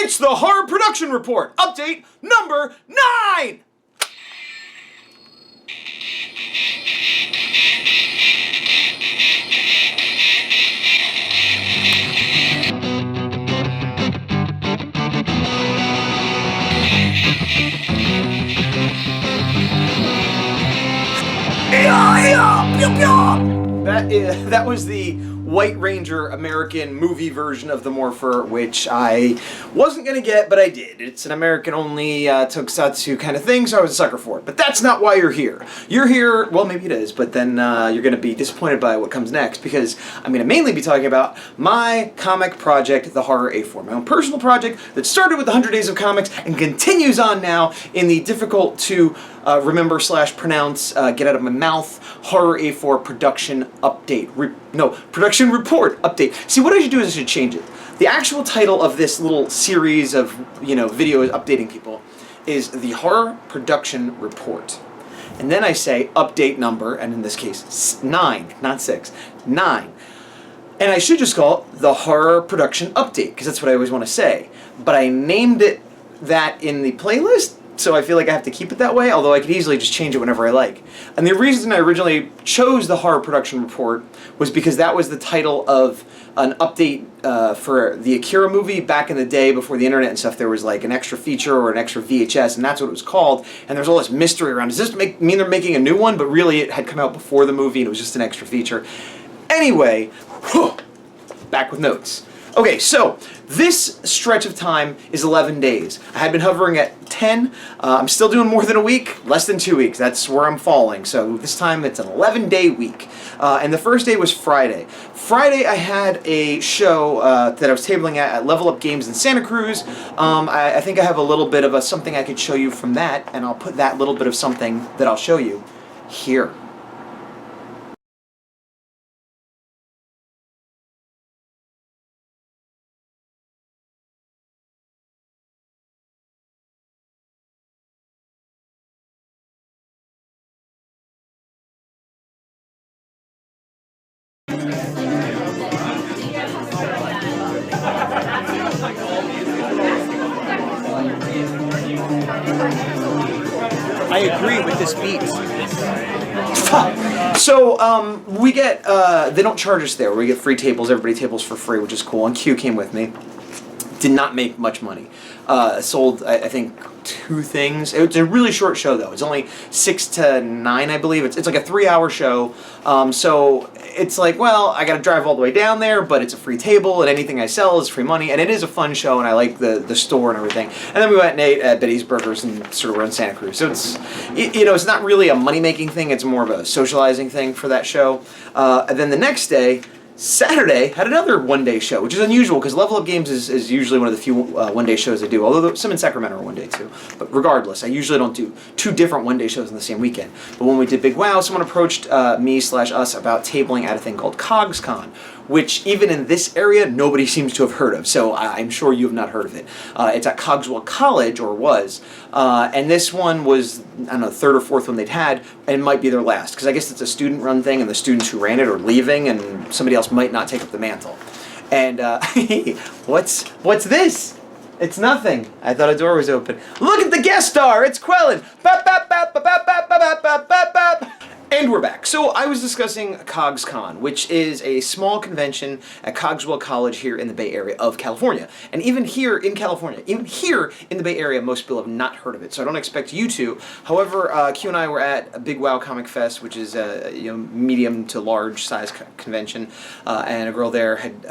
It's the Horror Production Report, update number 9! That was the White Ranger American movie version of the Morpher, which I wasn't going to get, but I did. It's an American-only tokusatsu kind of thing, so I was a sucker for it. But that's not why you're here. You're here, well, maybe it is, but then you're going to be disappointed by what comes next, because I'm going to mainly be talking about my comic project, The Horror A4, my own personal project that started with 100 Days of Comics and continues on now in the difficult to remember / pronounce, get out of my mouth, Horror A4 production update. Production report update. See, what I should do is I should change it. The actual title of this little series of, videos updating people is the Horror Production Report. And then I say update number, and in this case, 9, not 6, 9. And I should just call it the Horror Production Update, because that's what I always want to say. But I named it that in the playlist, so I feel like I have to keep it that way, although I could easily just change it whenever I like. And the reason I originally chose the Horror Production Report was because that was the title of an update for the Akira movie back in the day before the internet and stuff. There was like an extra feature or an extra VHS, and that's what it was called. And there's all this mystery around, does this mean they're making a new one? But really it had come out before the movie and it was just an extra feature. Anyway, back with notes. Okay, so this stretch of time is 11 days. I had been hovering at 10. I'm still doing more than a week, less than 2 weeks. That's where I'm falling. So this time it's an 11-day week. And the first day was Friday. Friday I had a show that I was tabling at Level Up Games in Santa Cruz. I think I have a little bit of something I could show you from that, and I'll put that little bit of something that I'll show you here. I agree with this beat. So, we get, they don't charge us there. We get free tables. Everybody tables for free, which is cool. And Q came with me. Did not make much money. Sold, I think, 2 things. It's a really short show, though. It's only 6 to 9, I believe. It's like a 3-hour show. So it's like, well, I got to drive all the way down there, but it's a free table, and anything I sell is free money. And it is a fun show, and I like the store and everything. And then we went and ate at Betty's Burgers and sort of around Santa Cruz. So it's, it's not really a money-making thing. It's more of a socializing thing for that show. And then the next day, Saturday, had another one-day show, which is unusual because Level Up Games is usually one of the few one-day shows I do, although some in Sacramento are one-day too. But regardless, I usually don't do 2 different one-day shows in the same weekend. But when we did Big Wow, someone approached me/us about tabling at a thing called Cogs Con, which even in this area, nobody seems to have heard of. So I'm sure you have not heard of it. It's at Cogswell College, or was, and this one was, I don't know, the 3rd or 4th one they'd had, and it might be their last, because I guess it's a student-run thing, and the students who ran it are leaving, and somebody else might not take up the mantle. And, what's this? It's nothing. I thought a door was open. Look at the guest star! It's Quellen! Bap, bap, bap, bap, bap, bap, bap, bap, bap, bap. And we're back. So I was discussing Cogs Con, which is a small convention at Cogswell College here in the Bay Area of California. And even here in California, even here in the Bay Area, most people have not heard of it. So I don't expect you to. However, Q and I were at a Big Wow Comic Fest, which is a medium to large size convention, and a girl there had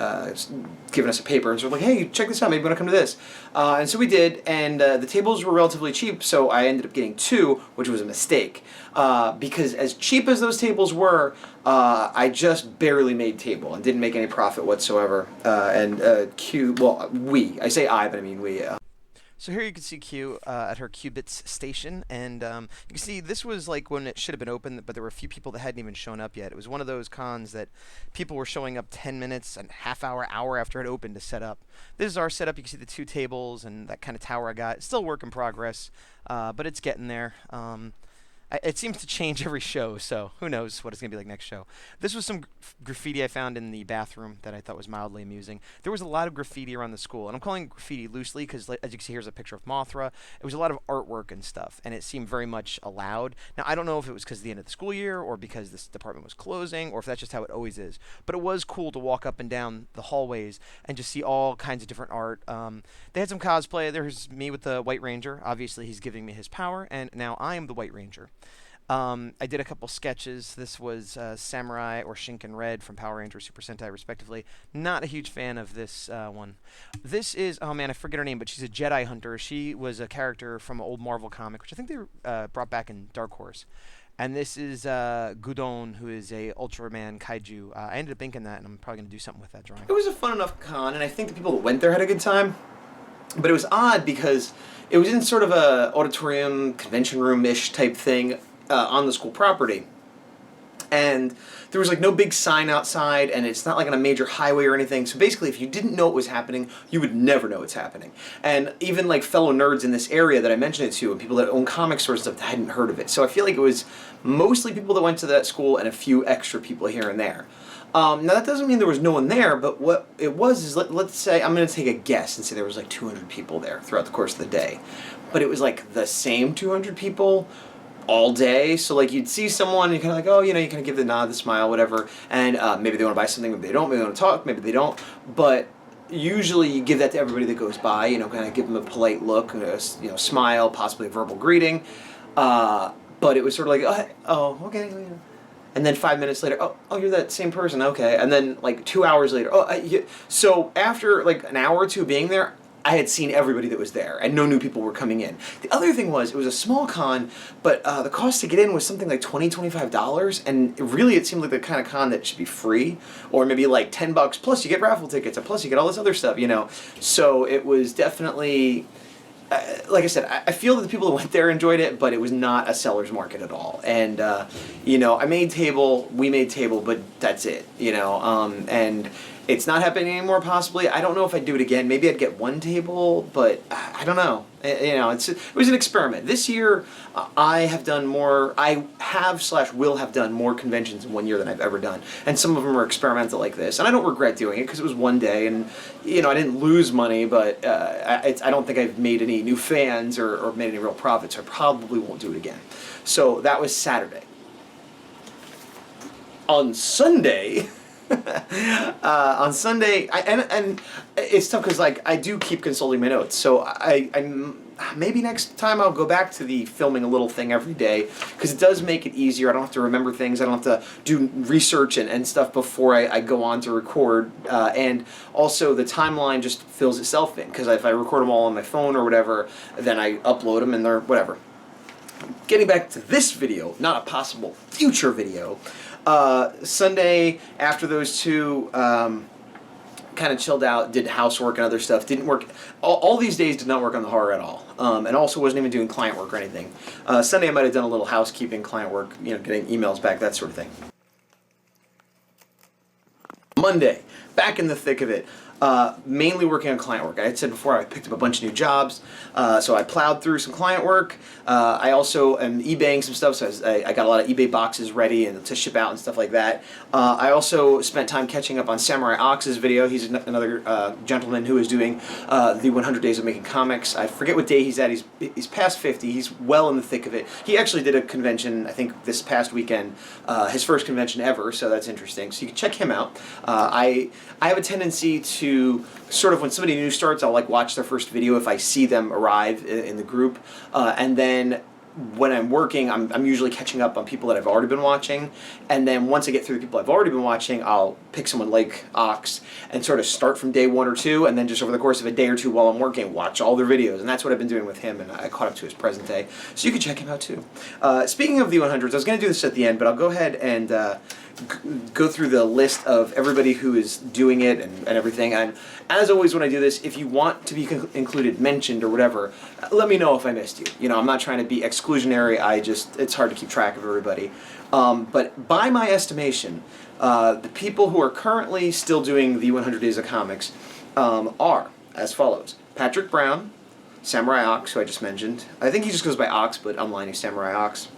given us a paper, and so we're like, hey, check this out, maybe you want to come to this. And so we did, and the tables were relatively cheap, so I ended up getting 2, which was a mistake. Because as cheap as those tables were, I just barely made table and didn't make any profit whatsoever. I say I, but I mean we. So here you can see Q at her Qubits station, and you can see this was like when it should have been open, but there were a few people that hadn't even shown up yet. It was one of those cons that people were showing up 10 minutes and hour after it opened to set up. This is our setup. You can see the 2 tables and that kind of tower I got. It's still a work in progress, but it's getting there. It seems to change every show, so who knows what it's going to be like next show. This was some graffiti I found in the bathroom that I thought was mildly amusing. There was a lot of graffiti around the school, and I'm calling it graffiti loosely because, as you can see, here's a picture of Mothra. It was a lot of artwork and stuff, and it seemed very much allowed. Now, I don't know if it was because of the end of the school year or because this department was closing or if that's just how it always is, but it was cool to walk up and down the hallways and just see all kinds of different art. They had some cosplay. There's me with the White Ranger. Obviously, he's giving me his power, and now I am the White Ranger. I did a couple sketches. This was Samurai or Shinken Red from Power Rangers Super Sentai, respectively. Not a huge fan of this one. This is, oh man, I forget her name, but she's a Jedi hunter. She was a character from an old Marvel comic, which I think they brought back in Dark Horse. And this is Gudon, who is a Ultraman kaiju. I ended up inking that, and I'm probably going to do something with that drawing. It was a fun enough con, and I think the people that went there had a good time. But it was odd because it was in sort of a auditorium, convention room-ish type thing on the school property. And there was like no big sign outside, and it's not like on a major highway or anything. So basically, if you didn't know what was happening, you would never know what's happening. And even like fellow nerds in this area that I mentioned it to, and people that own comic stores and stuff, hadn't heard of it. So I feel like it was mostly people that went to that school and a few extra people here and there. Now that doesn't mean there was no one there, but what it was is, let's say, I'm going to take a guess and say there was like 200 people there throughout the course of the day. But it was like the same 200 people all day, so like you'd see someone and you're kind of like, oh, you know, you kind of give the nod, the smile, whatever, and maybe they want to buy something, maybe they don't, maybe they want to talk, maybe they don't, but usually you give that to everybody that goes by, you know, kind of give them a polite look, you know, smile, possibly a verbal greeting, but it was sort of like, oh, okay, yeah. And then 5 minutes later, oh, you're that same person, okay, and then like 2 hours later, so after like an hour or two being there, I had seen everybody that was there, and no new people were coming in. The other thing was, it was a small con, but the cost to get in was something like $20, $25, and it seemed like the kind of con that should be free, or maybe like $10, plus you get raffle tickets, and plus you get all this other stuff, you know. So it was definitely, like I said, I feel that the people that went there enjoyed it, but it was not a seller's market at all. And, you know, we made table, but that's it, you know, and it's not happening anymore, possibly. I don't know if I'd do it again. Maybe I'd get one table, but I don't know. You know, it was an experiment. This year, I have will have done more conventions in 1 year than I've ever done. And some of them are experimental like this. And I don't regret doing it because it was one day and, you know, I didn't lose money, but I don't think I've made any new fans or made any real profits. So I probably won't do it again. So that was Saturday. On Sunday... on Sunday, and it's tough because like I do keep consulting my notes, so I maybe next time I'll go back to the filming a little thing every day because it does make it easier. I don't have to remember things. I don't have to do research and stuff before I go on to record, and also the timeline just fills itself in because if I record them all on my phone or whatever, then I upload them and they're whatever. Getting back to this video, not a possible future video. Sunday, after those two, kind of chilled out, did housework and other stuff. Didn't work. All these days did not work on the horror at all. And also wasn't even doing client work or anything. Sunday I might have done a little housekeeping, client work, you know, getting emails back, that sort of thing. Monday, back in the thick of it. Mainly working on client work. I had said before I picked up a bunch of new jobs, so I plowed through some client work. I also am eBaying some stuff, so I got a lot of eBay boxes ready and to ship out and stuff like that. I also spent time catching up on Samurai Ox's video. He's another gentleman who is doing the 100 Days of Making Comics. I forget what day he's at. He's past 50. He's well in the thick of it. He actually did a convention, I think, this past weekend, his first convention ever, so that's interesting. So you can check him out. I have a tendency to sort of when somebody new starts, I'll like watch their first video if I see them arrive in the group, and then when I'm working, I'm usually catching up on people that I've already been watching, and then once I get through the people I've already been watching, I'll pick someone like Ox and sort of start from day 1 or 2, and then just over the course of a day or two while I'm working, watch all their videos, and that's what I've been doing with him, and I caught up to his present day, so you can check him out too. Speaking of the 100s, I was going to do this at the end, but I'll go ahead and go through the list of everybody who is doing it and everything. And as always when I do this, if you want to be included, mentioned, or whatever, let me know if I missed you. You know, I'm not trying to be exclusionary. It's hard to keep track of everybody. But by my estimation, the people who are currently still doing the 100 Days of Comics are as follows. Patrick Brown, Samurai Ox, who I just mentioned. I think he just goes by Ox, but online he's Samurai Ox.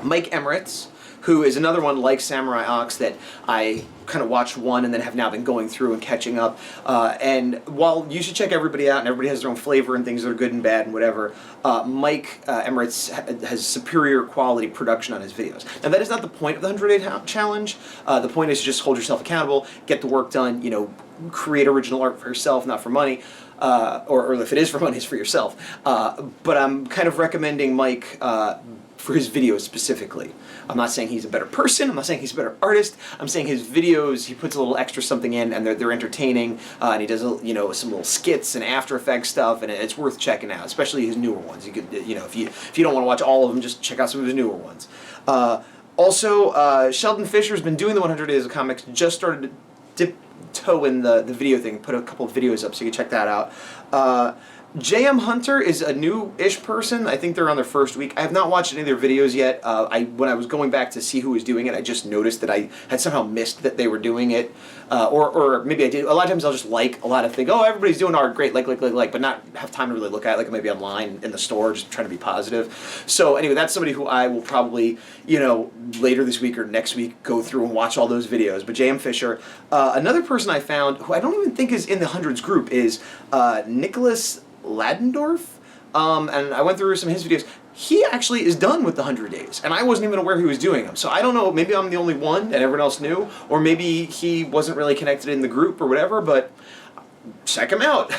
Mike Emeritz, who is another one like Samurai Ox that I kind of watched one and then have now been going through and catching up. And while you should check everybody out and everybody has their own flavor and things that are good and bad and whatever, Mike Emeritz has superior quality production on his videos. Now that is not the point of the 100-day challenge. The point is to just hold yourself accountable, get the work done, create original art for yourself, not for money. Or if it is for money, it's for yourself. But I'm kind of recommending Mike for his videos specifically. I'm not saying he's a better person, I'm not saying he's a better artist, I'm saying his videos, he puts a little extra something in and they're entertaining, and he does some little skits and After Effects stuff, and it's worth checking out, especially his newer ones. You could, if you don't want to watch all of them, just check out some of his newer ones. Also, Sheldon Fisher's been doing the 100 Days of Comics, just started to dip toe in the video thing, put a couple of videos up so you can check that out. JM Hunter is a new-ish person. I think they're on their first week. I have not watched any of their videos yet. When I was going back to see who was doing it, I just noticed that I had somehow missed that they were doing it. Or maybe I did. A lot of times I'll just like a lot of things. Oh, everybody's doing art, great, like, but not have time to really look at it, like maybe online in the store, just trying to be positive. So anyway, that's somebody who I will probably, later this week or next week go through and watch all those videos. But JM Fisher. Another person I found, who I don't even think is in the Hundreds group, is Nicholas Ladendorf, and I went through some of his videos. He actually is done with the 100 days, and I wasn't even aware he was doing them. So I don't know, maybe I'm the only one and everyone else knew, or maybe he wasn't really connected in the group or whatever, but check him out.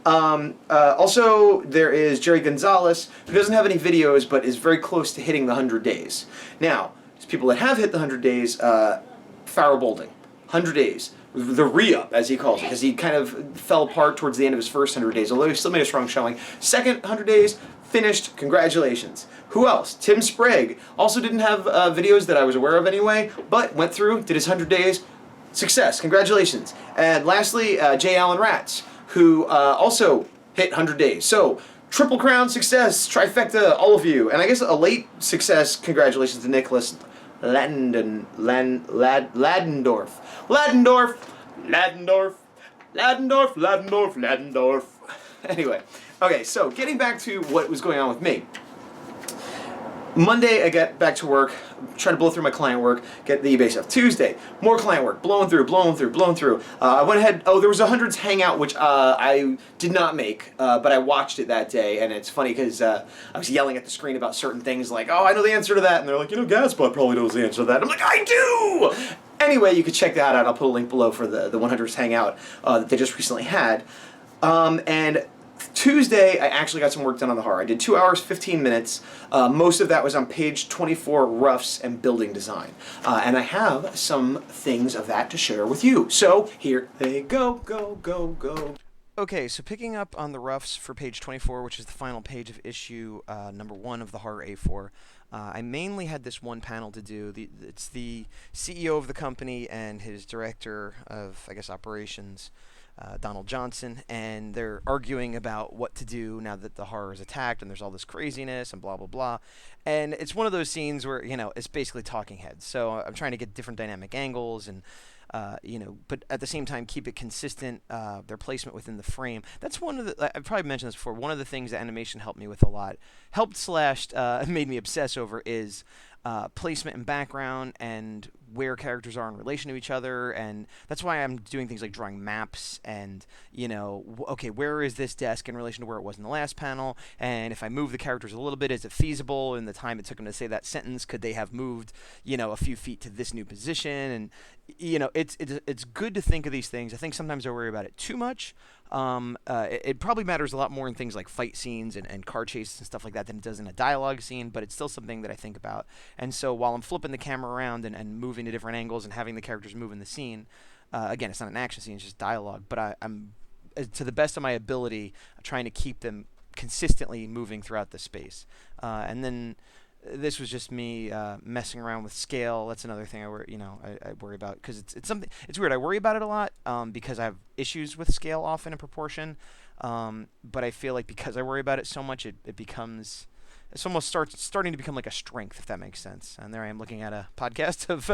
Also, there is Jerry Gonzalez, who doesn't have any videos, but is very close to hitting the 100 days. Now, there's people that have hit the 100 days, Pharoah 100 days. The re-up, as he calls it, because he kind of fell apart towards the end of his first 100 days, although he still made a strong showing. Second 100 days, finished, congratulations. Who else? Tim Sprague. Also didn't have videos that I was aware of anyway, but went through, did his 100 days, success, congratulations. And lastly, J. Allen Ratz, who also hit 100 days. So, triple crown success, trifecta, all of you. And I guess a late success, congratulations to Nicholas Ladendorf. Anyway, okay, so getting back to what was going on with me. Monday, I get back to work, try to blow through my client work, get the eBay stuff. Tuesday, more client work, blowing through. I went ahead, there was a Hundreds hangout, which I did not make, but I watched it that day, and it's funny because I was yelling at the screen about certain things like, oh, I know the answer to that, and they're like, Gaspot probably knows the answer to that. I'm like, I do! Anyway, you can check that out. I'll put a link below for the 100s hangout that they just recently had. And Tuesday, I actually got some work done on the horror. I did 2 hours, 15 minutes. Most of that was on page 24, roughs and building design. And I have some things of that to share with you. So here they go. Okay, so picking up on the roughs for page 24, which is the final page of issue number 1 of the Horror A4, I mainly had this one panel to do. It's the CEO of the company and his director of, I guess, operations, Donald Johnson, and they're arguing about what to do now that the horror is attacked and there's all this craziness and blah, blah, blah. And it's one of those scenes where, it's basically talking heads. So I'm trying to get different dynamic angles and but at the same time keep it consistent, their placement within the frame. That's one of the, I've probably mentioned this before, one of the things that animation helped me with a lot, made me obsess over is placement and background and where characters are in relation to each other, and that's why I'm doing things like drawing maps and, okay, where is this desk in relation to where it was in the last panel, and if I move the characters a little bit, is it feasible in the time it took them to say that sentence? Could they have moved, a few feet to this new position? And, it's good to think of these things. I think sometimes I worry about it too much. It probably matters a lot more in things like fight scenes and car chases and stuff like that than it does in a dialogue scene, but it's still something that I think about. And so while I'm flipping the camera around and moving to different angles and having the characters move in the scene, again, it's not an action scene, it's just dialogue, but I'm, to the best of my ability, trying to keep them consistently moving throughout the space. And then this was just me messing around with scale. That's another thing I worry about, because it's something. It's weird. I worry about it a lot because I have issues with scale often in proportion. But I feel like because I worry about it so much, it becomes it's almost starting to become like a strength, if that makes sense. And there I am looking at a podcast of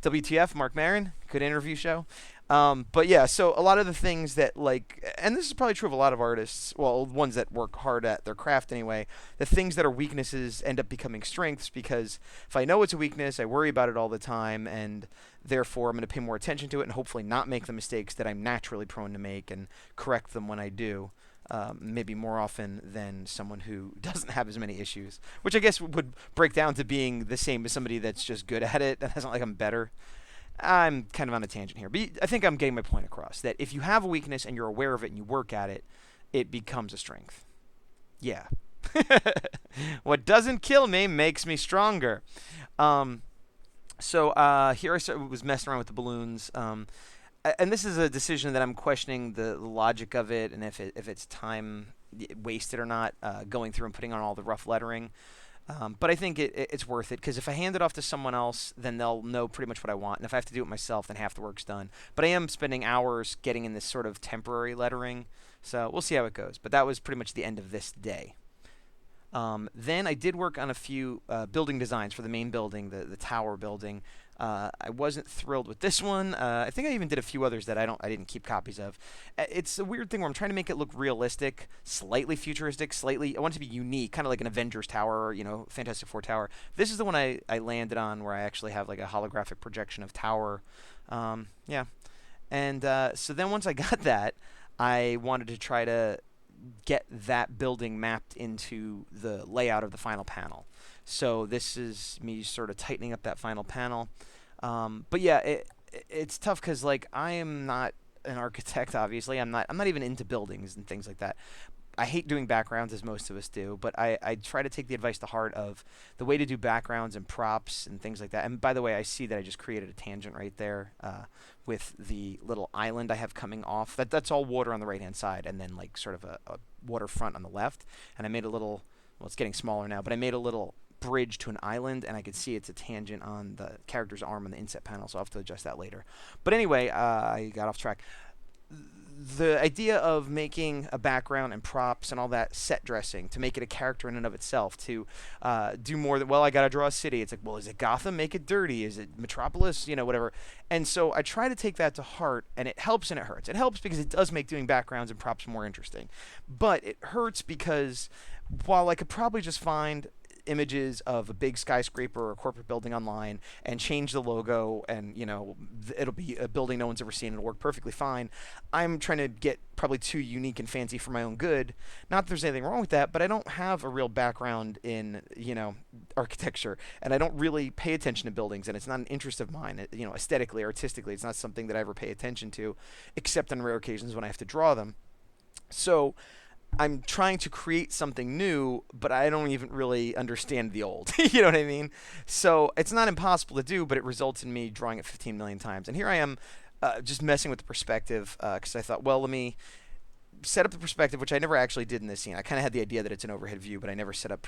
WTF, Mark Maron, good interview show. But yeah, so a lot of the things that like, and this is probably true of a lot of artists, well, ones that work hard at their craft anyway, the things that are weaknesses end up becoming strengths because if I know it's a weakness, I worry about it all the time, and therefore I'm going to pay more attention to it and hopefully not make the mistakes that I'm naturally prone to make and correct them when I do. Maybe more often than someone who doesn't have as many issues, which I guess would break down to being the same as somebody that's just good at it. That's not like I'm better. I'm kind of on a tangent here, but I think I'm getting my point across, that if you have a weakness and you're aware of it and you work at it, it becomes a strength. Yeah. What doesn't kill me makes me stronger. So here I was messing around with the balloons. And this is a decision that I'm questioning the logic of it and if it's time wasted or not, going through and putting on all the rough lettering. But I think it's worth it because if I hand it off to someone else, then they'll know pretty much what I want. And if I have to do it myself, then half the work's done. But I am spending hours getting in this sort of temporary lettering. So we'll see how it goes. But that was pretty much the end of this day. Then I did work on a few building designs for the main building, the tower building. I wasn't thrilled with this one. I think I even did a few others that I didn't keep copies of. It's a weird thing where I'm trying to make it look realistic, slightly futuristic, I want it to be unique, kind of like an Avengers tower or, Fantastic Four tower. This is the one I landed on where I actually have like a holographic projection of tower. Yeah. And so then once I got that, I wanted to try to get that building mapped into the layout of the final panel. So this is me sort of tightening up that final panel. But yeah, it's tough because like I am not an architect. Obviously, I'm not even into buildings and things like that. I hate doing backgrounds, as most of us do, but I try to take the advice to heart of the way to do backgrounds and props and things like that. And by the way, I see that I just created a tangent right there with the little island I have coming off. That's all water on the right-hand side, and then like sort of a waterfront on the left. And I made a little, well, it's getting smaller now, but I made a little bridge to an island, and I could see it's a tangent on the character's arm on the inset panel, so I'll have to adjust that later. But anyway, I got off track. The idea of making a background and props and all that set dressing to make it a character in and of itself, to do more than, well, I got to draw a city. It's like, well, is it Gotham? Make it dirty. Is it Metropolis? Whatever. And so I try to take that to heart, and it helps and it hurts. It helps because it does make doing backgrounds and props more interesting. But it hurts because while I could probably just find images of a big skyscraper or a corporate building online and change the logo, and it'll be a building no one's ever seen, it'll work perfectly fine. I'm trying to get probably too unique and fancy for my own good. Not that there's anything wrong with that, but I don't have a real background in architecture, and I don't really pay attention to buildings, and it's not an interest of mine. Aesthetically, artistically, it's not something that I ever pay attention to, except on rare occasions when I have to draw them. So I'm trying to create something new, but I don't even really understand the old. You know what I mean? So it's not impossible to do, but it results in me drawing it 15 million times. And here I am just messing with the perspective because I thought, well, let me set up the perspective, which I never actually did in this scene. I kind of had the idea that it's an overhead view, but I never set up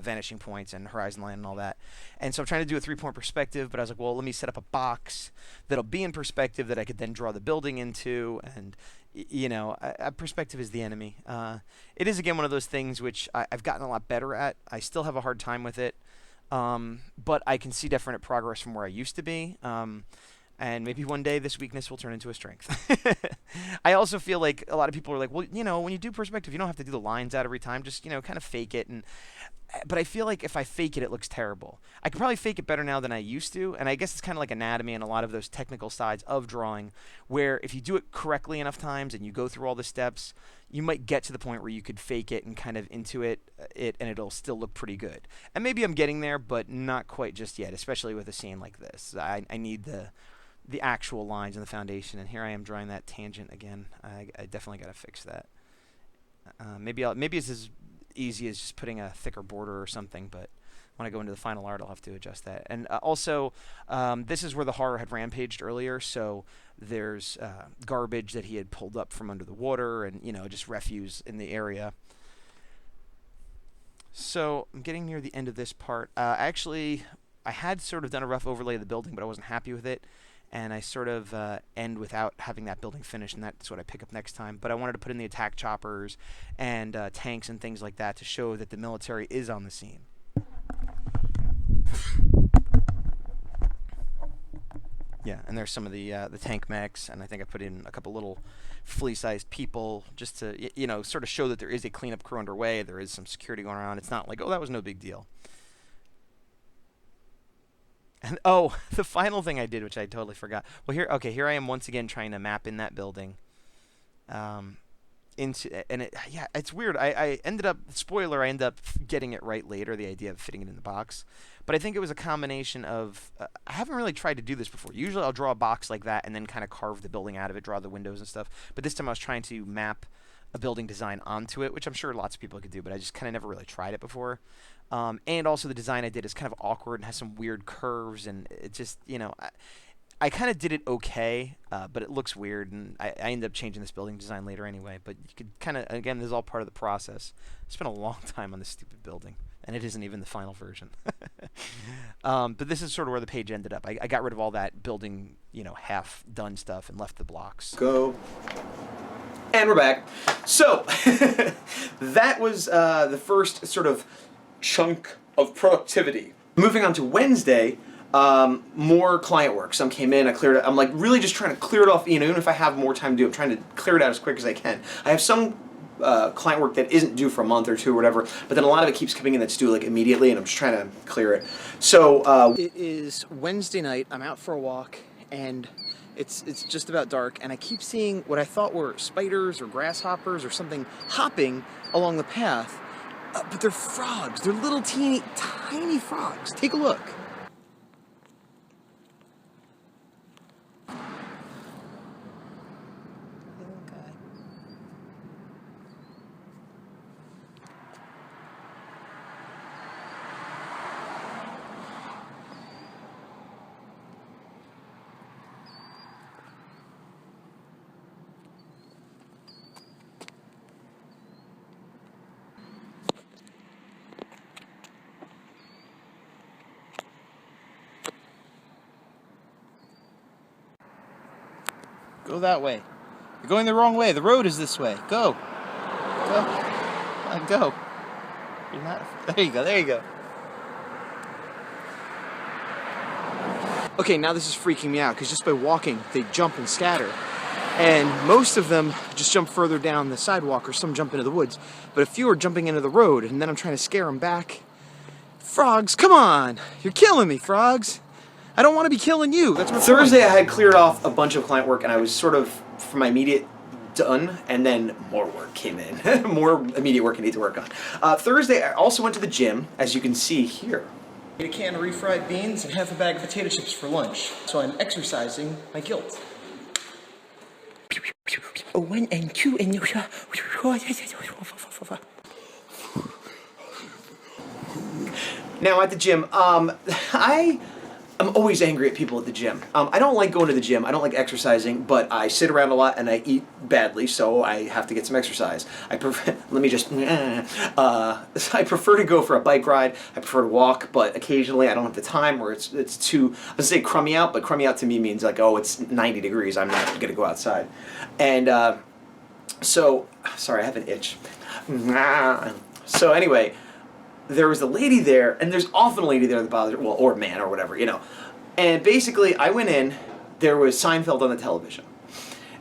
vanishing points and horizon line and all that. And so I'm trying to do a 3-point perspective, but I was like, well, let me set up a box that'll be in perspective that I could then draw the building into. And perspective is the enemy. It is, again, one of those things which I've gotten a lot better at. I still have a hard time with it, but I can see definite progress from where I used to be. And maybe one day this weakness will turn into a strength. I also feel like a lot of people are like, well, when you do perspective, you don't have to do the lines out every time. Just, kind of fake it. But I feel like if I fake it, it looks terrible. I could probably fake it better now than I used to. And I guess it's kind of like anatomy and a lot of those technical sides of drawing, where if you do it correctly enough times and you go through all the steps, you might get to the point where you could fake it and kind of intuit it, and it'll still look pretty good. And maybe I'm getting there, but not quite just yet, especially with a scene like this. I need the actual lines in the foundation, and here I am drawing that tangent again. I definitely got to fix that. Maybe it's as easy as just putting a thicker border or something, but when I go into the final art, I'll have to adjust that. And also, this is where the horror had rampaged earlier, so there's garbage that he had pulled up from under the water and, just refuse in the area. So I'm getting near the end of this part. Actually, I had sort of done a rough overlay of the building, but I wasn't happy with it. and I sort of end without having that building finished, and that's what I pick up next time. But I wanted to put in the attack choppers and tanks and things like that to show that the military is on the scene. Yeah, and there's some of the tank mechs, and I think I put in a couple little flea-sized people just to, sort of show that there is a cleanup crew underway. There is some security going around. It's not like, oh, that was no big deal. And oh, the final thing I did, which I totally forgot. Well, here I am once again trying to map in that building. It's weird. I ended up, spoiler, I ended up getting it right later, the idea of fitting it in the box. But I think it was a combination of, I haven't really tried to do this before. Usually I'll draw a box like that and then kind of carve the building out of it, draw the windows and stuff. But this time I was trying to map a building design onto it, which I'm sure lots of people could do, but I just kind of never really tried it before. And also the design I did is kind of awkward and has some weird curves, and it just, I kind of did it okay, but it looks weird, and I ended up changing this building design later anyway. But you could kind of, again, this is all part of the process. I spent a long time on this stupid building, and it isn't even the final version. But this is sort of where the page ended up. I got rid of all that building, half done stuff and left the blocks. Go. And we're back. So, that was the first sort of chunk of productivity. Moving on to Wednesday, more client work. Some came in, I cleared it. I'm like really just trying to clear it off, even if I have more time to do it, I'm trying to clear it out as quick as I can. I have some client work that isn't due for a month or two or whatever, but then a lot of it keeps coming in that's due like immediately, and I'm just trying to clear it. So it is Wednesday night, I'm out for a walk, and it's just about dark, and I keep seeing what I thought were spiders or grasshoppers or something hopping along the path, but they're frogs. They're little teeny, tiny frogs. Take a look. Go that way. You're going the wrong way. The road is this way. Go. Go. Go. You're not... There you go. There you go. Okay, now this is freaking me out, because just by walking, they jump and scatter. And most of them just jump further down the sidewalk, or some jump into the woods. But a few are jumping into the road, and then I'm trying to scare them back. Frogs, come on! You're killing me, frogs! I don't want to be killing you. That's my Thursday, I had cleared off a bunch of client work, and I was sort of, for my immediate, done, and then more work came in. More immediate work I need to work on. Thursday, I also went to the gym, as you can see here. I ate a can of refried beans and half a bag of potato chips for lunch, so I'm exercising my guilt. One and two and now at the gym, I'm always angry at people at the gym. I don't like going to the gym, I don't like exercising, but I sit around a lot and I eat badly, so I have to get some exercise. I prefer, I prefer to go for a bike ride, I prefer to walk, but occasionally I don't have the time, or it's too, I was say crummy out, but crummy out to me means like, oh, it's 90 degrees, I'm not gonna go outside. And so, sorry, I have an itch. So anyway, there was a lady there, and there's often a lady there that bothers, well, or man, or whatever, And basically, I went in, there was Seinfeld on the television.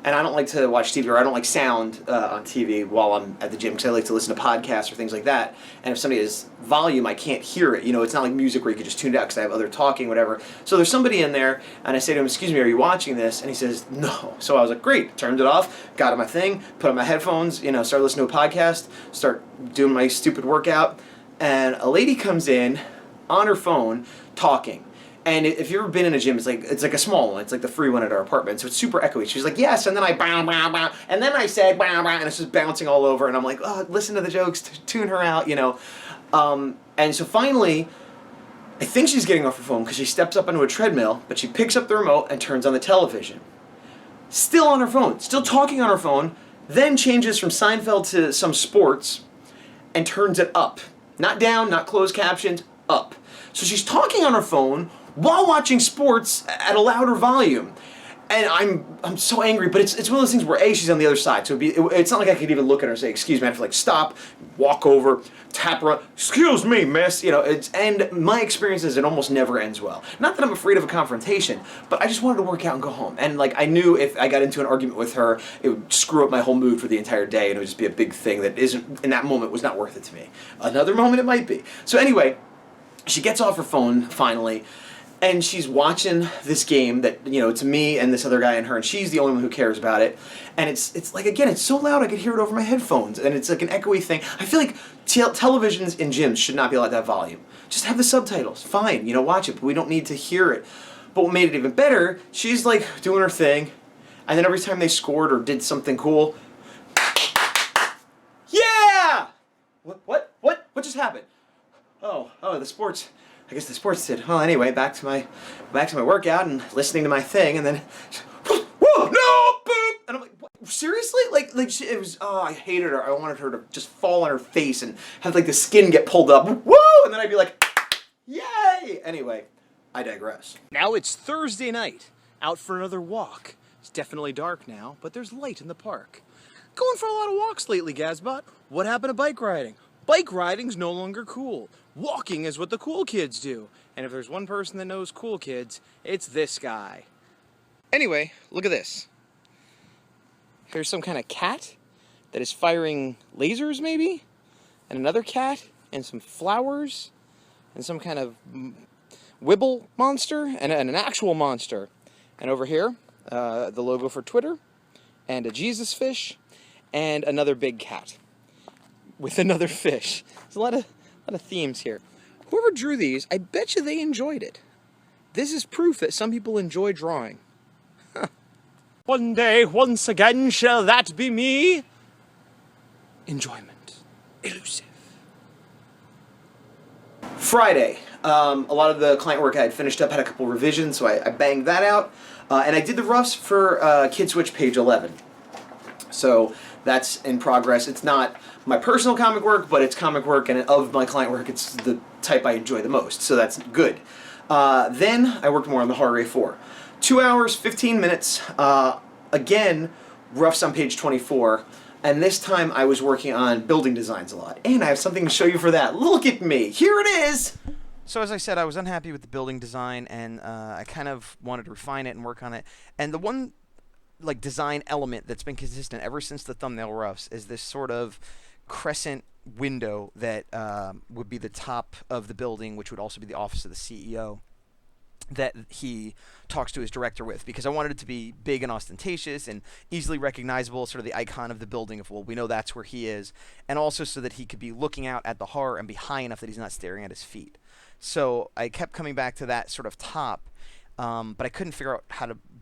And I don't like to watch TV, or I don't like sound on TV while I'm at the gym, because I like to listen to podcasts or things like that. And if somebody has volume, I can't hear it. It's not like music where you can just tune it out because I have other talking, whatever. So there's somebody in there, and I say to him, excuse me, are you watching this? And he says, no. So I was like, great. Turned it off, got on my thing, put on my headphones, started listening to a podcast, start doing my stupid workout. And a lady comes in on her phone talking. And if you've ever been in a gym, it's like a small one. It's like the free one at our apartment. So it's super echoey. She's like, yes, and then I blah, blah, blah, and then I said blah, blah, and it's just bouncing all over. And I'm like, oh, listen to the jokes, tune her out, And so finally, I think she's getting off her phone because she steps up onto a treadmill, but she picks up the remote and turns on the television. Still on her phone, still talking on her phone, then changes from Seinfeld to some sports and turns it up. Not down, not closed captioned, up. So she's talking on her phone while watching sports at a louder volume. And I'm so angry, but it's one of those things where A, she's on the other side, so it's not like I could even look at her and say, excuse me, I have to like stop, walk over, tap her, excuse me, miss, and my experience is it almost never ends well. Not that I'm afraid of a confrontation, but I just wanted to work out and go home. And like I knew if I got into an argument with her, it would screw up my whole mood for the entire day, and it would just be a big thing that isn't, in that moment, was not worth it to me. Another moment it might be. So anyway, she gets off her phone, finally, and she's watching this game that, it's me and this other guy and her, and she's the only one who cares about it. And it's like, again, it's so loud I could hear it over my headphones, and it's like an echoey thing. I feel like televisions in gyms should not be allowed to have volume. Just have the subtitles. Fine, watch it, but we don't need to hear it. But what made it even better, she's like doing her thing, and then every time they scored or did something cool, yeah! What just happened? Oh, the sports. I guess the sports did. Well, anyway, back to my workout and listening to my thing, and then, whoa, no, boop, and I'm like, what? Seriously? It was. Oh, I hated her. I wanted her to just fall on her face and have like the skin get pulled up. Woo! And then I'd be like, yay! Anyway, I digress. Now it's Thursday night. Out for another walk. It's definitely dark now, but there's light in the park. Going for a lot of walks lately, Gazbot. What happened to bike riding? Bike riding's no longer cool. Walking is what the cool kids do. And if there's one person that knows cool kids, it's this guy. Anyway, look at this. Here's some kind of cat that is firing lasers, maybe? And another cat, and some flowers, and some kind of wibble monster, and an actual monster. And over here, the logo for Twitter, and a Jesus fish, and another big cat with another fish. There's a lot of themes here. Whoever drew these, I bet you they enjoyed it. This is proof that some people enjoy drawing. One day, once again, shall that be me? Enjoyment. Elusive. Friday. A lot of the client work I had finished up, had a couple revisions, so I banged that out. And I did the roughs for Kid Switch page 11. So that's in progress. It's not my personal comic work, but it's comic work, and of my client work, it's the type I enjoy the most, so that's good. Then I worked more on the Horror 4. 2 hours, 15 minutes, again, roughs on page 24, and this time I was working on building designs a lot. And I have something to show you for that. Look at me! Here it is! So as I said, I was unhappy with the building design, and I kind of wanted to refine it and work on it. And the one design element that's been consistent ever since the thumbnail roughs is this sort of crescent window that would be the top of the building, which would also be the office of the CEO, that he talks to his director with, because I wanted it to be big and ostentatious and easily recognizable, sort of the icon of the building of, well, we know that's where he is, and also so that he could be looking out at the horror and be high enough that he's not staring at his feet. So I kept coming back to that sort of top, but I couldn't figure out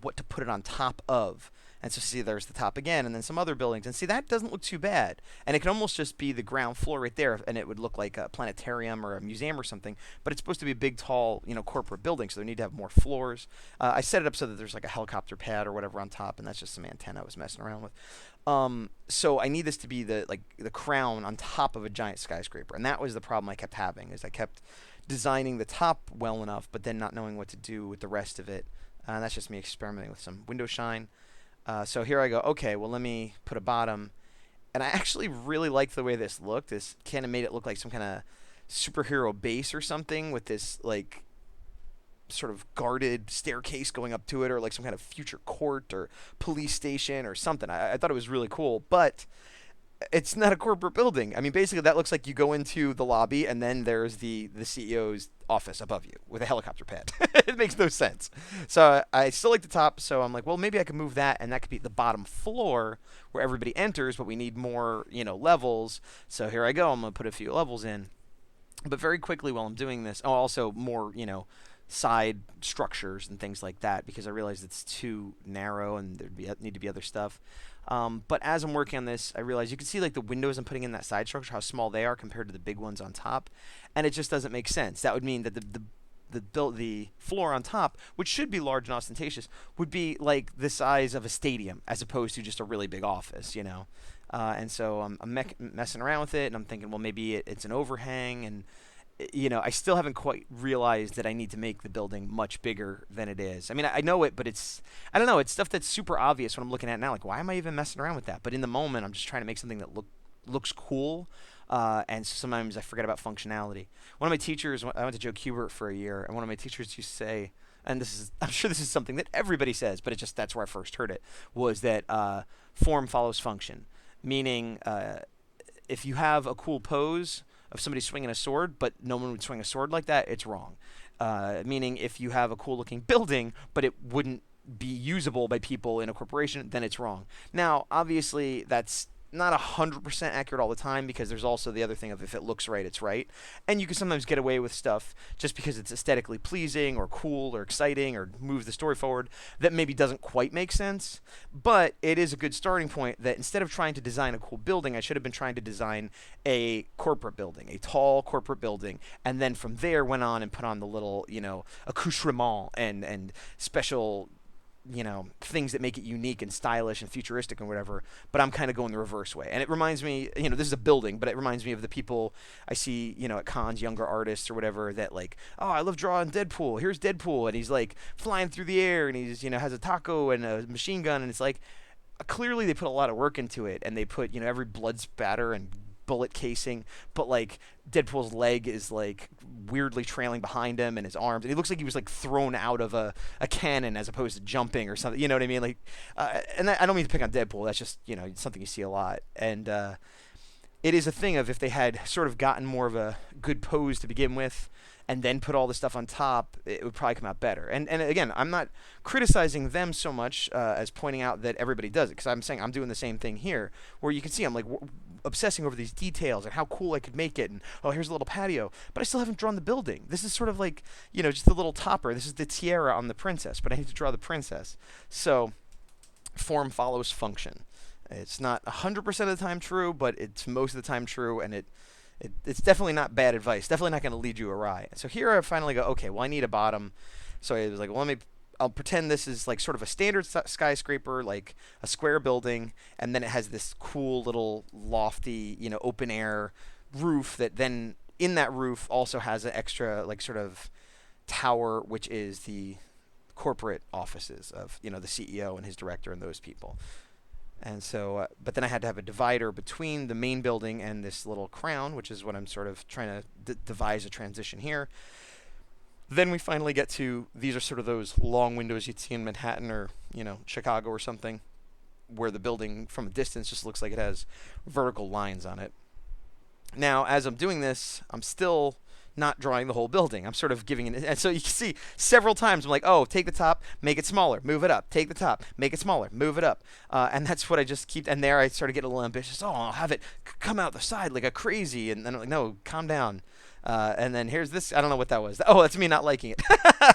what to put it on top of. And so see, there's the top again, and then some other buildings. And see, that doesn't look too bad. And it can almost just be the ground floor right there, and it would look like a planetarium or a museum or something. But it's supposed to be a big, tall, corporate building, so they need to have more floors. I set it up so that there's like a helicopter pad or whatever on top, and that's just some antenna I was messing around with. So I need this to be the crown on top of a giant skyscraper. And that was the problem I kept having, is I kept designing the top well enough, but then not knowing what to do with the rest of it. And that's just me experimenting with some window shine. So here I go, okay, well, let me put a bottom. And I actually really liked the way this looked. This kind of made it look like some kind of superhero base or something, with this, sort of guarded staircase going up to it, or like some kind of future court or police station or something. I thought it was really cool, but it's not a corporate building. I mean, basically, that looks like you go into the lobby, and then there's the CEO's office above you with a helicopter pad. It makes no sense. So I still like the top, so I'm like, well, maybe I can move that, and that could be the bottom floor where everybody enters, but we need more, levels. So here I go. I'm going to put a few levels in. But very quickly while I'm doing this, also more, side structures and things like that, because I realized it's too narrow and there'd need to be other stuff. But as I'm working on this, I realize you can see the windows I'm putting in that side structure, how small they are compared to the big ones on top, and it just doesn't make sense. That would mean that the floor on top, which should be large and ostentatious, would be like the size of a stadium as opposed to just a really big office, And so I'm messing around with it, and I'm thinking, well, maybe it's an overhang, and I still haven't quite realized that I need to make the building much bigger than it is. I mean, I know it, but I don't know, it's stuff that's super obvious when I'm looking at it now. Like, why am I even messing around with that? But in the moment, I'm just trying to make something that looks cool. And sometimes I forget about functionality. One of my teachers, I went to Joe Kubert for a year, and one of my teachers used to say, and I'm sure this is something that everybody says, but that's where I first heard it, was that form follows function. Meaning, if you have a cool pose of somebody swinging a sword, but no one would swing a sword like that, it's wrong. Meaning, if you have a cool looking building, but it wouldn't be usable by people in a corporation, then it's wrong. Now, obviously, that's not 100% accurate all the time, because there's also the other thing of if it looks right, it's right. And you can sometimes get away with stuff just because it's aesthetically pleasing or cool or exciting or moves the story forward that maybe doesn't quite make sense. But it is a good starting point that instead of trying to design a cool building, I should have been trying to design a corporate building, a tall corporate building, and then from there went on and put on the little, accoutrement and special things that make it unique and stylish and futuristic and whatever, but I'm kind of going the reverse way. And it reminds me, this is a building, but it reminds me of the people I see, at cons, younger artists or whatever, that like, oh, I love drawing Deadpool. Here's Deadpool. And he's like flying through the air and he's, has a taco and a machine gun. And it's like, clearly they put a lot of work into it, and they put, every blood spatter and bullet casing, but like Deadpool's leg is like weirdly trailing behind him, and his arms, and he looks like he was like thrown out of a cannon as opposed to jumping or something, you know what I mean? Like, and I don't mean to pick on Deadpool, that's just, something you see a lot. And it is a thing of, if they had sort of gotten more of a good pose to begin with and then put all the stuff on top, it would probably come out better. And again, I'm not criticizing them so much as pointing out that everybody does it, because I'm saying I'm doing the same thing here, where you can see I'm like obsessing over these details and how cool I could make it, and oh, here's a little patio, but I still haven't drawn the building. This is sort of like, just a little topper. This is the tiara on the princess, but I need to draw the princess. So form follows function. It's not 100% of the time true, but it's most of the time true, and it's definitely not bad advice. Definitely not going to lead you awry. So here I finally go, okay, well, I need a bottom. So I was like, well, I'll pretend this is like sort of a standard skyscraper, like a square building, and then it has this cool little lofty, open air roof that then in that roof also has an extra like sort of tower, which is the corporate offices of, the CEO and his director and those people. And so, but then I had to have a divider between the main building and this little crown, which is what I'm sort of trying to devise a transition here. Then we finally get to, these are sort of those long windows you'd see in Manhattan or, Chicago or something, where the building from a distance just looks like it has vertical lines on it. Now, as I'm doing this, I'm still not drawing the whole building. I'm sort of giving it, and so you can see several times I'm like, oh, take the top, make it smaller, move it up, take the top, make it smaller, move it up, and that's what I just keep. And there I started getting a little ambitious. Oh, I'll have it come out the side like a crazy, and then I'm like, no, calm down. And then here's this. I don't know what that was. Oh, that's me not liking it.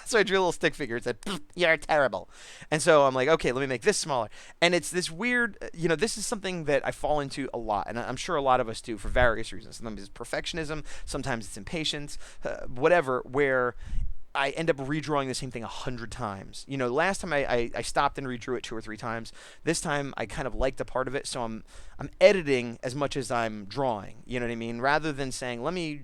So I drew a little stick figure. It said, "You're terrible." And so I'm like, okay, let me make this smaller. And it's this weird, this is something that I fall into a lot, and I'm sure a lot of us do for various reasons. Sometimes it's perfectionism, sometimes it's impatience, whatever, where I end up redrawing the same thing 100 times. Last time I stopped and redrew it 2 or 3 times. This time I kind of liked a part of it, so I'm editing as much as I'm drawing. You know what I mean? Rather than saying, let me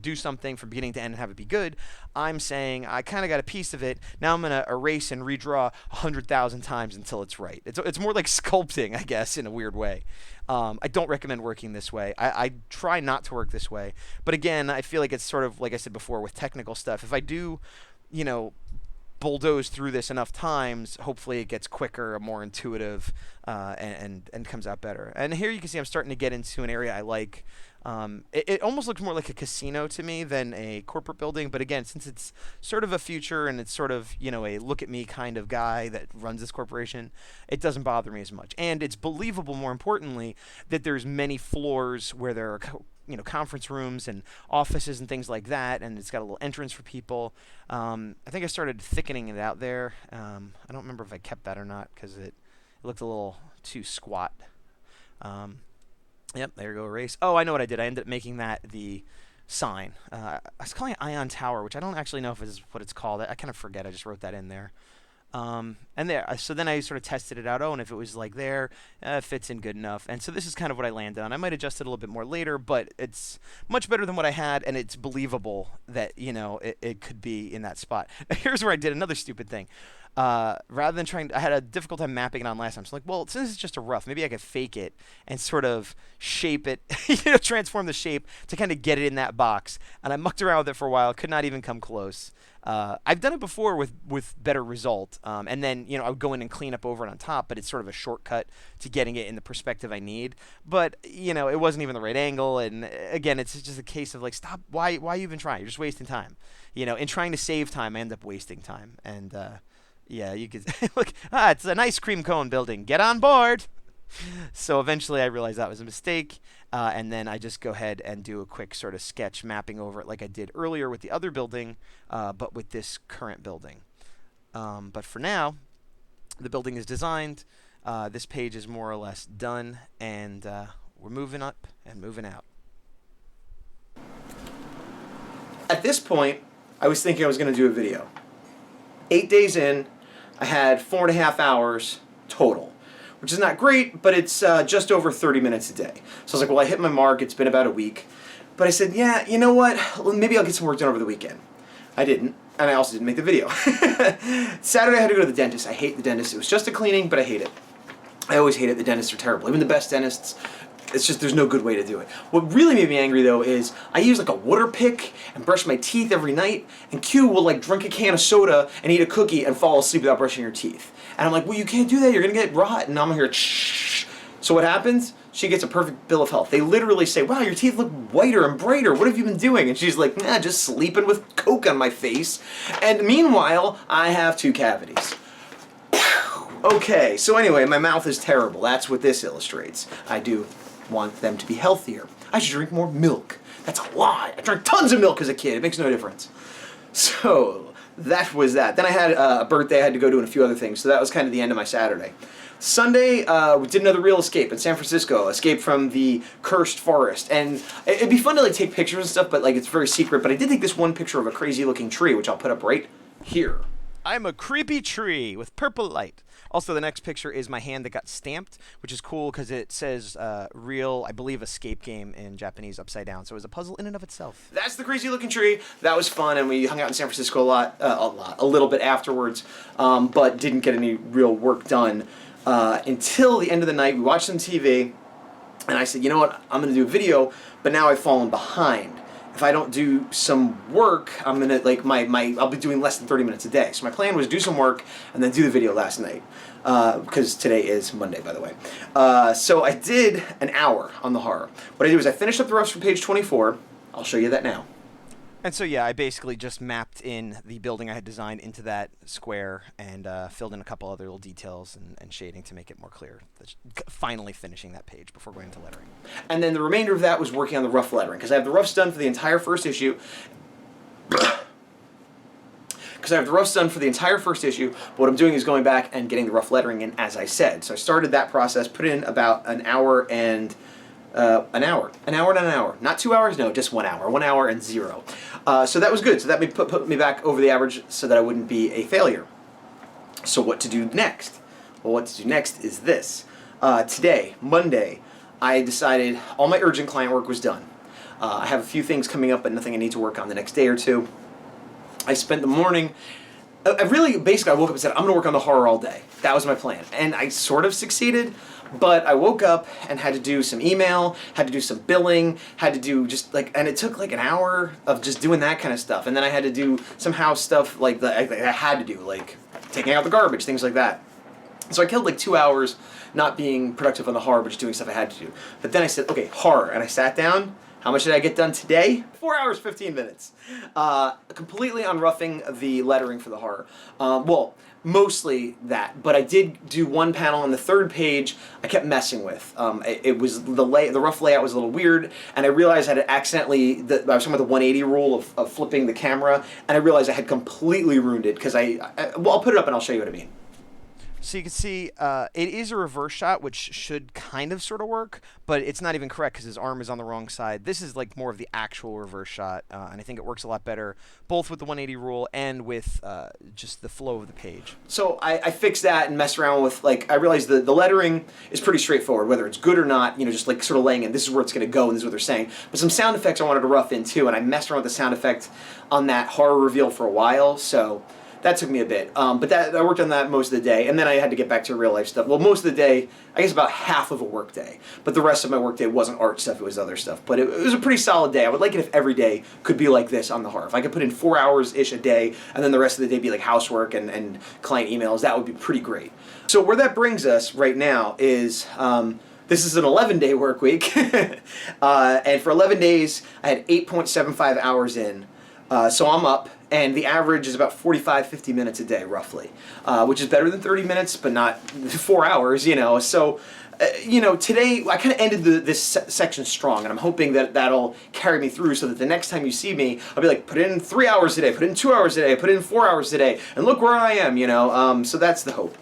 do something from beginning to end and have it be good, I'm saying I kind of got a piece of it. Now I'm going to erase and redraw 100,000 times until it's right. It's more like sculpting, I guess, in a weird way. I don't recommend working this way. I try not to work this way. But again, I feel like it's sort of, like I said before, with technical stuff. If I do, bulldoze through this enough times, hopefully it gets quicker, more intuitive, and comes out better. And here you can see I'm starting to get into an area I like. It almost looks more like a casino to me than a corporate building, but again, since it's sort of a future and it's sort of, a look at me kind of guy that runs this corporation, it doesn't bother me as much. And it's believable, more importantly, that there's many floors where there are conference rooms and offices and things like that, and it's got a little entrance for people. I think I started thickening it out there. I don't remember if I kept that or not, because it looked a little too squat. Yep, there you go, erase. Oh, I know what I did. I ended up making that the sign. I was calling it Ion Tower, which I don't actually know if it's what it's called. I kind of forget. I just wrote that in there. And there, so then I sort of tested it out. Oh, and if it was like there, it fits in good enough. And so this is kind of what I landed on. I might adjust it a little bit more later, but it's much better than what I had, and it's believable that, it could be in that spot. Here's where I did another stupid thing. Rather than I had a difficult time mapping it on last time. So like, well, since it's just a rough, maybe I could fake it and sort of shape it, transform the shape to kind of get it in that box. And I mucked around with it for a while, could not even come close. I've done it before with better result, and then I would go in and clean up over it on top, but it's sort of a shortcut to getting it in the perspective I need. But it wasn't even the right angle, and again, it's just a case of like, stop. Why you even trying? You're just wasting time. In trying to save time, I end up wasting time, and yeah, you could look. It's an ice cream cone building. Get on board. So eventually I realized that was a mistake, and then I just go ahead and do a quick sort of sketch mapping over it like I did earlier with the other building, but with this current building. But for now, the building is designed. This page is more or less done, and we're moving up and moving out. At this point, I was thinking I was going to do a video. 8 days in, I had 4.5 hours total, which is not great, but it's just over 30 minutes a day. So I was like, well, I hit my mark. It's been about a week. But I said, yeah, you know what? Well, maybe I'll get some work done over the weekend. I didn't, and I also didn't make the video. Saturday, I had to go to the dentist. I hate the dentist. It was just a cleaning, but I hate it. I always hate it. The dentists are terrible. Even the best dentists, it's just there's no good way to do it. What really made me angry, though, is I use like a water pick and brush my teeth every night, and Q will like drink a can of soda and eat a cookie and fall asleep without brushing her teeth. And I'm like, well, you can't do that. You're going to get rot. And I'm here, shh. So what happens? She gets a perfect bill of health. They literally say, wow, your teeth look whiter and brighter. What have you been doing? And she's like, nah, just sleeping with Coke on my face. And meanwhile, I have 2 cavities. Okay, so anyway, my mouth is terrible. That's what this illustrates. I do want them to be healthier. I should drink more milk. That's a lie. I drank tons of milk as a kid. It makes no difference. So that was that. Then I had a birthday I had to go to and a few other things. So that was kind of the end of my Saturday. Sunday, we did another real escape in San Francisco. Escape from the cursed forest. And it'd be fun to like take pictures and stuff, but like it's very secret. But I did take this one picture of a crazy looking tree, which I'll put up right here. I'm a creepy tree with purple light. Also, the next picture is my hand that got stamped, which is cool because it says real, I believe, escape game in Japanese upside down. So it was a puzzle in and of itself. That's the crazy looking tree. That was fun, and we hung out in San Francisco a little bit afterwards, but didn't get any real work done until the end of the night. We watched some TV, and I said, you know what, I'm going to do a video, but now I've fallen behind. If I don't do some work, I'm gonna I'll be doing less than 30 minutes a day. So my plan was do some work and then do the video last night, because today is Monday, by the way. So I did an hour on the horror. What I did was I finished up the roughs from page 24. I'll show you that now. And so, yeah, I basically just mapped in the building I had designed into that square and filled in a couple other little details and shading to make it more clear. Finally finishing that page before going into lettering. And then the remainder of that was working on the rough lettering, because I have the roughs done for the entire first issue. But what I'm doing is going back and getting the rough lettering in, as I said. So I started that process, put in about an hour and an hour. Not 2 hours, no, just 1 hour. 1 hour and 0. So that was good. So that put me back over the average so that I wouldn't be a failure. So what to do next? Well, what to do next is this. Today, Monday, I decided all my urgent client work was done. I have a few things coming up, but nothing I need to work on the next day or two. I spent the morning... I woke up and said, I'm going to work on the horror all day. That was my plan. And I sort of succeeded, but I woke up and had to do some email, had to do some billing, had to do and it took like an hour of just doing that kind of stuff. And then I had to do some house stuff I had to do, like taking out the garbage, things like that. So I killed like 2 hours not being productive on the horror, but just doing stuff I had to do. But then I said, okay, horror. And I sat down. How much did I get done today? 4 hours, 15 minutes. Completely on roughing the lettering for the horror. Well, mostly that, but I did do one panel on the third page I kept messing with. It was the rough layout was a little weird, and I realized I had accidentally, I was talking about the 180 rule of flipping the camera, and I realized I had completely ruined it, because I'll put it up and I'll show you what I mean. So you can see it is a reverse shot, which should kind of sort of work, but it's not even correct because his arm is on the wrong side. This is like more of the actual reverse shot, and I think it works a lot better, both with the 180 rule and with just the flow of the page. So I fixed that and messed around with, like, I realized the lettering is pretty straightforward, whether it's good or not, you know, just like sort of laying in, this is where it's going to go and this is what they're saying. But some sound effects I wanted to rough in too, and I messed around with the sound effect on that horror reveal for a while, so that took me a bit. But I worked on that most of the day, and then I had to get back to real life stuff. Well, most of the day, I guess about half of a work day. But the rest of my work day wasn't art stuff, it was other stuff. But it was a pretty solid day. I would like it if every day could be like this on the horror. If I could put in 4 hours-ish a day, and then the rest of the day be like housework and client emails, that would be pretty great. So where that brings us right now is, this is an 11-day work week. And for 11 days, I had 8.75 hours in. So I'm up, and the average is about 45, 50 minutes a day, roughly, which is better than 30 minutes, but not 4 hours, you know. So, you know, today I kind of ended this section strong, and I'm hoping that that'll carry me through so that the next time you see me, I'll be like, put in 3 hours a day, put in 2 hours a day, put in 4 hours a day, and look where I am, you know. So that's the hope.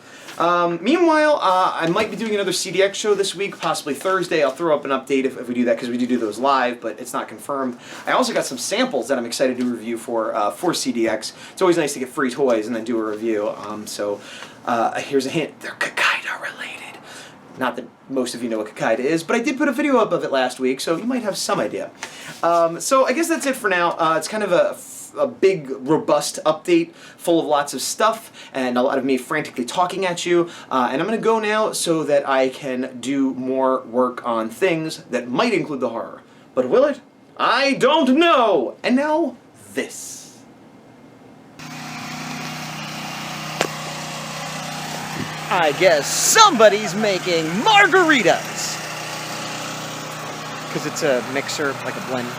Meanwhile, I might be doing another CDX show this week, possibly Thursday. I'll throw up an update if we do that, because we do those live, but it's not confirmed. I also got some samples that I'm excited to review for CDX. It's always nice to get free toys and then do a review. So here's a hint. They're Kakaida related. Not that most of you know what Kakaida is, but I did put a video up of it last week, so you might have some idea. So I guess that's it for now. It's kind of a big, robust update full of lots of stuff and a lot of me frantically talking at you. And I'm going to go now so that I can do more work on things that might include the horror. But will it? I don't know! And now, this. I guess somebody's making margaritas! Because it's a mixer, like a blend.